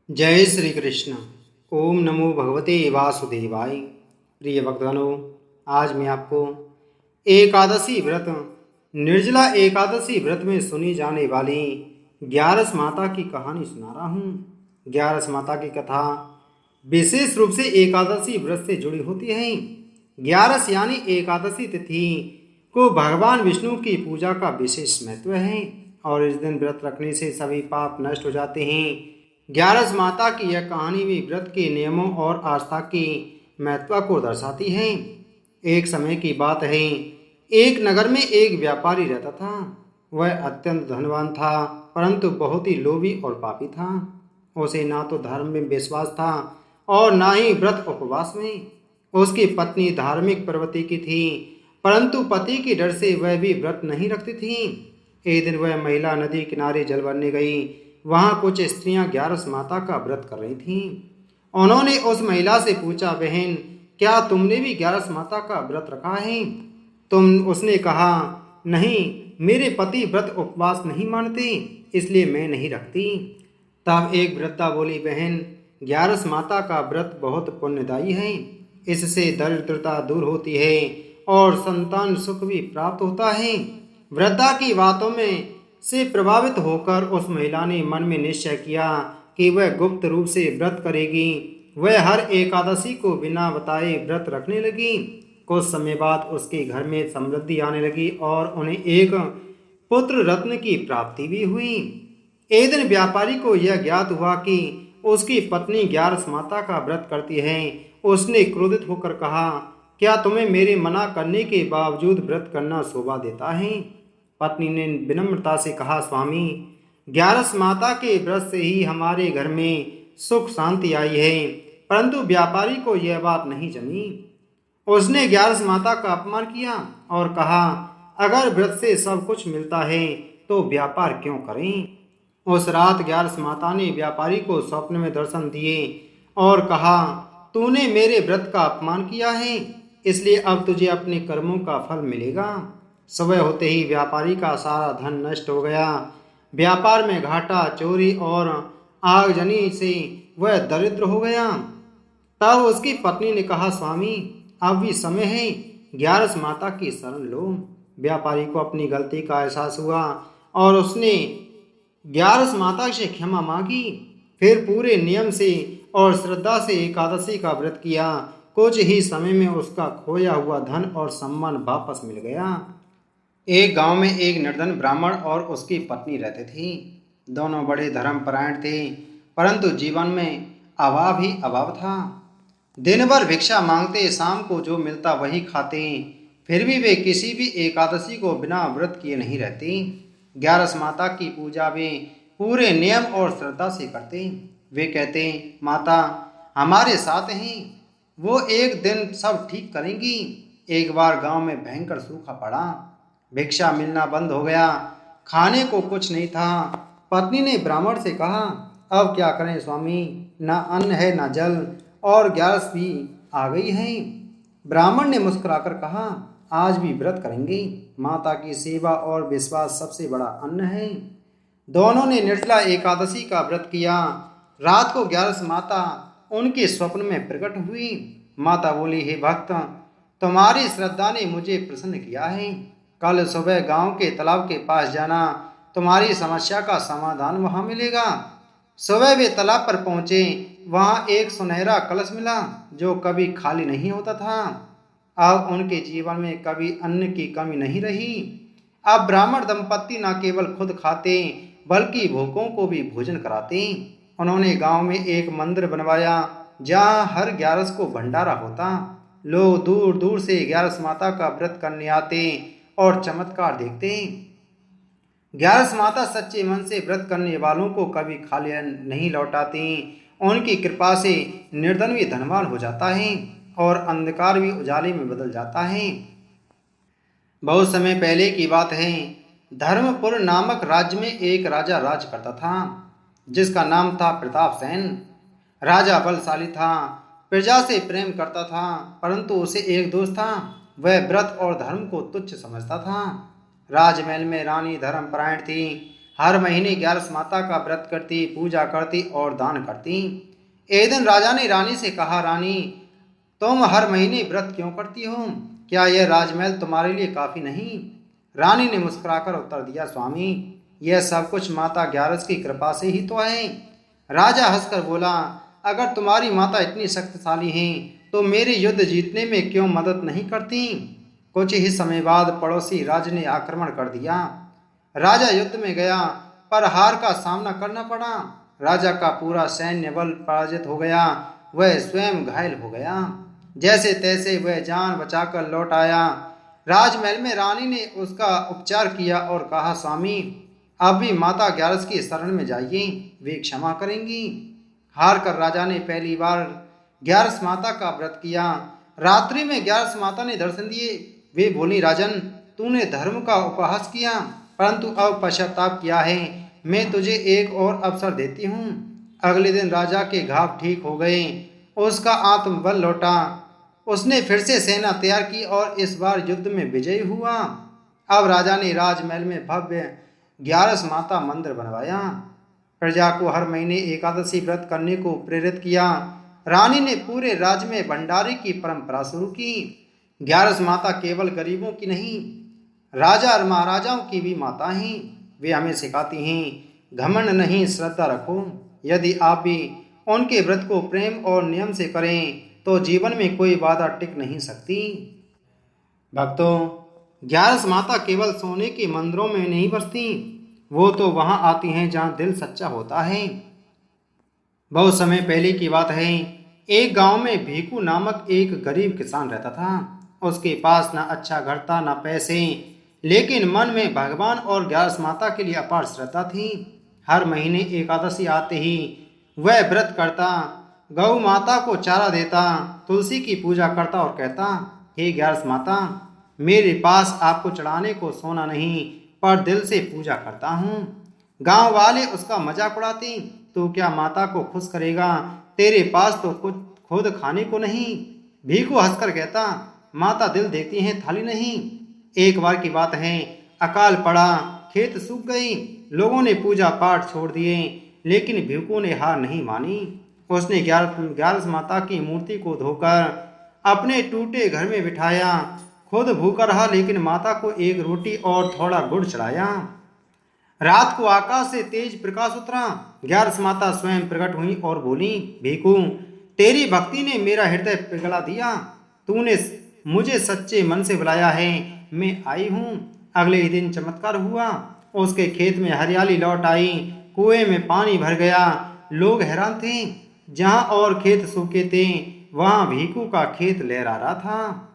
जय श्री कृष्ण। ओम नमो भगवते वासुदेवाय। प्रिय भक्तगणों, आज मैं आपको एकादशी व्रत, निर्जला एकादशी व्रत में सुनी जाने वाली ग्यारस माता की कहानी सुना रहा हूँ। ग्यारस माता की कथा विशेष रूप से एकादशी व्रत से जुड़ी होती है। ग्यारस यानी एकादशी तिथि को भगवान विष्णु की पूजा का विशेष महत्व है और इस दिन व्रत रखने से सभी पाप नष्ट हो जाते हैं। ग्यारस माता की यह कहानी भी व्रत के नियमों और आस्था की महत्व को दर्शाती है। एक समय की बात है, एक नगर में एक व्यापारी रहता था। वह अत्यंत धनवान था, परंतु बहुत ही लोभी और पापी था। उसे ना तो धर्म में विश्वास था और ना ही व्रत उपवास में। उसकी पत्नी धार्मिक प्रवृत्ति की थी, परंतु पति के डर से वह भी व्रत नहीं रखती थी। एक दिन वह महिला नदी किनारे जल भरने गई। वहां कुछ स्त्रियां ग्यारस माता का व्रत कर रही थीं। उन्होंने उस महिला से पूछा, बहन, क्या तुमने भी ग्यारस माता का व्रत रखा है? उसने कहा, नहीं, मेरे पति व्रत उपवास नहीं मानते, इसलिए मैं नहीं रखती। तब एक वृद्धा बोली, बहन, ग्यारस माता का व्रत बहुत पुण्यदायी है। इससे दरिद्रता दूर होती है और संतान सुख भी प्राप्त होता है। वृद्धा की बातों में से प्रभावित होकर उस महिला ने मन में निश्चय किया कि वह गुप्त रूप से व्रत करेगी। वह हर एकादशी को बिना बताए व्रत रखने लगी। कुछ समय बाद उसके घर में समृद्धि आने लगी और उन्हें एक पुत्र रत्न की प्राप्ति भी हुई। एक दिन व्यापारी को यह ज्ञात हुआ कि उसकी पत्नी ग्यारस माता का व्रत करती है। उसने क्रोधित होकर कहा, क्या तुम्हें मेरे मना करने के बावजूद व्रत करना शोभा देता है? पत्नी ने विनम्रता से कहा, स्वामी, ग्यारस माता के व्रत से ही हमारे घर में सुख शांति आई है। परंतु व्यापारी को यह बात नहीं जमी। उसने ग्यारस माता का अपमान किया और कहा, अगर व्रत से सब कुछ मिलता है तो व्यापार क्यों करें? उस रात ग्यारस माता ने व्यापारी को स्वप्न में दर्शन दिए और कहा, तूने मेरे व्रत का अपमान किया है, इसलिए अब तुझे अपने कर्मों का फल मिलेगा। सुबह होते ही व्यापारी का सारा धन नष्ट हो गया। व्यापार में घाटा, चोरी और आगजनी से वह दरिद्र हो गया। तब उसकी पत्नी ने कहा, स्वामी, अब भी समय है, ग्यारस माता की शरण लो। व्यापारी को अपनी गलती का एहसास हुआ और उसने ग्यारस माता से क्षमा मांगी। फिर पूरे नियम से और श्रद्धा से एकादशी का व्रत किया। कुछ ही समय में उसका खोया हुआ धन और सम्मान वापस मिल गया। एक गांव में एक निर्धन ब्राह्मण और उसकी पत्नी रहते थे। दोनों बड़े धर्मपरायण थे, परंतु जीवन में अभाव ही अभाव था। दिन भर भिक्षा मांगते, शाम को जो मिलता वही खाते। फिर भी वे किसी भी एकादशी को बिना व्रत किए नहीं रहते। ग्यारस माता की पूजा वे पूरे नियम और श्रद्धा से करते। वे कहते, माता हमारे साथ हैं, वो एक दिन सब ठीक करेंगी। एक बार गांव में भयंकर सूखा पड़ा। भिक्षा मिलना बंद हो गया। खाने को कुछ नहीं था। पत्नी ने ब्राह्मण से कहा, अब क्या करें स्वामी, ना अन्न है ना जल, और ग्यारस भी आ गई है। ब्राह्मण ने मुस्कुराकर कहा, आज भी व्रत करेंगे। माता की सेवा और विश्वास सबसे बड़ा अन्न है। दोनों ने निर्जला एकादशी का व्रत किया। रात को ग्यारस माता उनके स्वप्न में प्रकट हुई। माता बोली, हे भक्त, तुम्हारी श्रद्धा ने मुझे प्रसन्न किया है। कल सुबह गांव के तालाब के पास जाना, तुम्हारी समस्या का समाधान वहां मिलेगा। सुबह वे तालाब पर पहुंचे। वहां एक सुनहरा कलश मिला जो कभी खाली नहीं होता था। अब उनके जीवन में कभी अन्न की कमी नहीं रही। अब ब्राह्मण दंपत्ति न केवल खुद खाते, बल्कि भूखों को भी भोजन कराते। उन्होंने गांव में एक मंदिर बनवाया जहां हर ग्यारस को भंडारा होता। लोग दूर दूर से ग्यारस माता का व्रत करने आते और चमत्कार देखते। ग्यारस माता सच्चे मन से व्रत करने वालों को कभी खाली नहीं लौटाती। उनकी कृपा से निर्धन भी धनवान हो जाता है और अंधकार भी उजाले में बदल जाता है। बहुत समय पहले की बात है। धर्मपुर नामक राज्य में एक राजा राज करता था, जिसका नाम था प्रतापसेन। राजा बलशाली था, प्रजा से प्रेम करता था, परंतु उसे एक दोष था, वह व्रत और धर्म को तुच्छ समझता था। राजमहल में रानी धर्मपरायण थी। हर महीने 11 माता का व्रत करती, पूजा करती और दान करती। एक दिन राजा ने रानी से कहा, रानी, तुम हर महीने व्रत क्यों करती हो? क्या यह राजमहल तुम्हारे लिए काफी नहीं? रानी ने मुस्कुराकर उत्तर दिया, स्वामी, यह सब कुछ माता ग्यारस की कृपा से ही तो है। राजा हंसकर बोला, अगर तुम्हारी माता इतनी शक्तिशाली हैं तो मेरे युद्ध जीतने में क्यों मदद नहीं करती? कुछ ही समय बाद पड़ोसी राज्य ने आक्रमण कर दिया। राजा युद्ध में गया पर हार का सामना करना पड़ा। राजा का पूरा सैन्य बल पराजित हो गया। वह स्वयं घायल हो गया। जैसे तैसे वह जान बचाकर लौट आया। राजमहल में रानी ने उसका उपचार किया और कहा, स्वामी, आप भी माता ग्यारस की शरण में जाइए, वे क्षमा करेंगी। हार कर राजा ने पहली बार ग्यारस माता का व्रत किया। रात्रि में ग्यारस माता ने दर्शन दिए। वे बोली, राजन, तूने धर्म का उपहास किया परंतु अब पश्चाताप किया है। मैं तुझे एक और अवसर देती हूँ। अगले दिन राजा के घाव ठीक हो गए। उसका आत्मबल लौटा। उसने फिर से सेना तैयार की और इस बार युद्ध में विजयी हुआ। अब राजा ने राजमहल में भव्य ग्यारस माता मंदिर बनवाया। प्रजा को हर महीने एकादशी व्रत करने को प्रेरित किया। रानी ने पूरे राज्य में भंडारे की परंपरा शुरू की। ग्यारस माता केवल गरीबों की नहीं, राजा और महाराजाओं की भी माता हैं। वे हमें सिखाती हैं, घमंड नहीं, श्रद्धा रखो। यदि आप भी उनके व्रत को प्रेम और नियम से करें तो जीवन में कोई बाधा टिक नहीं सकती। भक्तों, ग्यारस माता केवल सोने के मंदिरों में नहीं बसती, वो तो वहां आती हैं जहां दिल सच्चा होता है। बहुत समय पहले की बात है, एक गांव में भीकू नामक एक गरीब किसान रहता था। उसके पास ना अच्छा घर था, ना पैसे, लेकिन मन में भगवान और ग्यारस माता के लिए अपार श्रद्धा थी। हर महीने एकादशी आते ही वह व्रत करता, गौ माता को चारा देता, तुलसी की पूजा करता और कहता, हे ग्यारस माता, मेरे पास आपको चढ़ाने को सोना नहीं पर दिल से पूजा करता हूँ। गांव वाले उसका मजाक उड़ाते, तू क्या माता को खुश करेगा? तेरे पास तो कुछ खुद खाने को नहीं। भीखू हंसकर कहता, माता दिल देती हैं, थाली नहीं। एक बार की बात है, अकाल पड़ा, खेत सूख गई, लोगों ने पूजा पाठ छोड़ दिए, लेकिन भीखू ने हार नहीं मानी। उसने ग्यारस माता की मूर्ति को धोकर अपने टूटे घर में बिठाया। खुद भूखा रहा लेकिन माता को एक रोटी और थोड़ा गुड़ चढ़ाया। रात को आकाश से तेज प्रकाश उतरा। ग्यारस माता स्वयं प्रकट हुई और बोली, भीखू, तेरी भक्ति ने मेरा हृदय पिघला दिया। तूने मुझे सच्चे मन से बुलाया है, मैं आई हूँ। अगले ही दिन चमत्कार हुआ। उसके खेत में हरियाली लौट आई, कुएं में पानी भर गया। लोग हैरान थे। जहाँ और खेत सूखे थे वहाँ भीखू का खेत लहरा रहा था।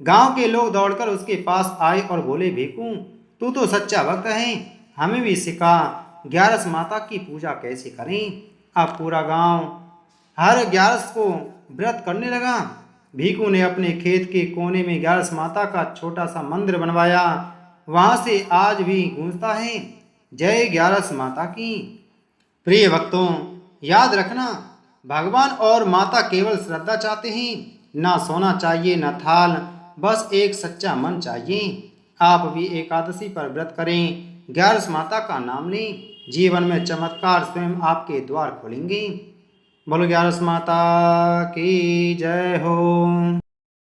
गांव के लोग दौड़कर उसके पास आए और बोले, भीखू, तू तो सच्चा भक्त है, हमें भी सिखा, ग्यारस माता की पूजा कैसे करें। अब पूरा गांव हर ग्यारस को व्रत करने लगा। भीखू ने अपने खेत के कोने में ग्यारस माता का छोटा सा मंदिर बनवाया। वहां से आज भी गूंजता है, जय ग्यारस माता की। प्रिय भक्तों, याद रखना, भगवान और माता केवल श्रद्धा चाहते हैं, ना सोना चाहिए, ना थाल, बस एक सच्चा मन चाहिए। आप भी एकादशी पर व्रत करें, ग्यारस माता का नाम लें, जीवन में चमत्कार स्वयं आपके द्वार खोलेंगे। बोलो ग्यारस माता की जय हो।